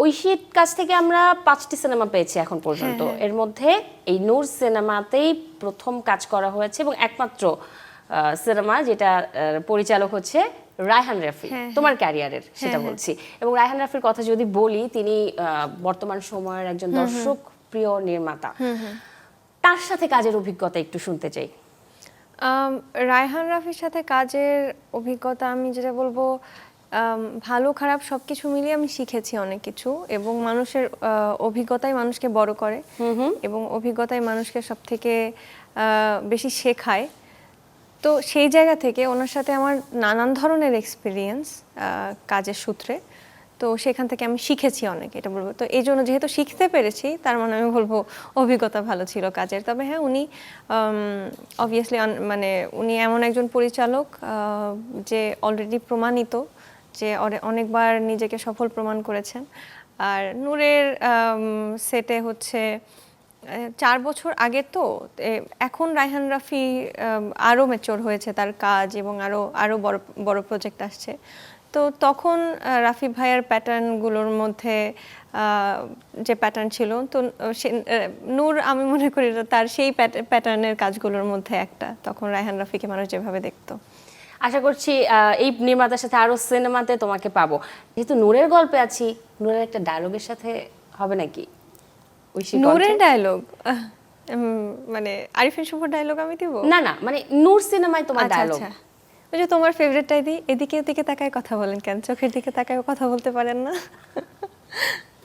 ঐশীর কাছ থেকে আমরা 5টি সিনেমা পেয়েছি এখন পর্যন্ত। এর মধ্যে এই নূর সিনেমাতেই প্রথম কাজ করা হয়েছে এবং একমাত্র সিনেমা যেটা পরিচালক হচ্ছে রায়হান রাফি, তোমার ক্যারিয়ারের সেটা বলছি। এবং রায়হান রাফির কথা যদি বলি, তিনি বর্তমান সময়ের একজন দর্শক প্রিয় নির্মাতা। তার সাথে কাজের অভিজ্ঞতা একটু শুনতে চাই। রায়হান রাফির সাথে কাজের অভিজ্ঞতা আমি যেটা বলবো, ভালো খারাপ সবকিছু মিলিয়ে আমি শিখেছি অনেক কিছু, এবং মানুষের অভিজ্ঞতাই মানুষকে বড় করে এবং অভিজ্ঞতাই মানুষকে সব থেকে বেশি শেখায়। তো সেই জায়গা থেকে ওনার সাথে আমার নানান ধরনের এক্সপিরিয়েন্স কাজের সূত্রে, তো সেখান থেকে আমি শিখেছি অনেক, এটা বলবো। তো এই জন্য যেহেতু শিখতে পেরেছি, তার মানে আমি বলবো অভিজ্ঞতা ভালো ছিল কাজের। তবে হ্যাঁ, উনি অবভিয়াসলি মানে উনি এমন একজন পরিচালক যে অলরেডি প্রমাণিত, যে অনেকবার নিজেকে সফল প্রমাণ করেছেন। আর নূরের সেটে হচ্ছে 4 বছর আগে, তো এখন রায়হান রাফি আরও ম্যাচিওর হয়েছে তার কাজ, এবং আরও বড় বড় প্রজেক্ট আসছে। তো তখন রাফি ভাইয়ার প্যাটার্নগুলোর মধ্যে যে প্যাটার্ন ছিল, তো নূর আমি মনে করি তার সেই প্যাটার্নের কাজগুলোর মধ্যে একটা। তখন রায়হান রাফিকে মানুষ যেভাবে দেখতো। আশা করছি এই নির্মাতার সাথে আরো সিনেমাতে তোমাকে পাবো। যেহেতু নূরের গল্পে আছি, নূরের একটা ডায়লগের সাথে হবে নাকি? নূরের ডায়লগ মানে আরিফিন শুভর ডায়লগ আমি দিব? না না, মানে নূর সিনেমায় তোমার ডায়লগ। ওই যে তোমার ফেভারিটটাই দিই, এদিকে ওদিকে তাকায় কথা বলেন কেন, চোখের দিকে তাকায় কথা বলতে পারেন না?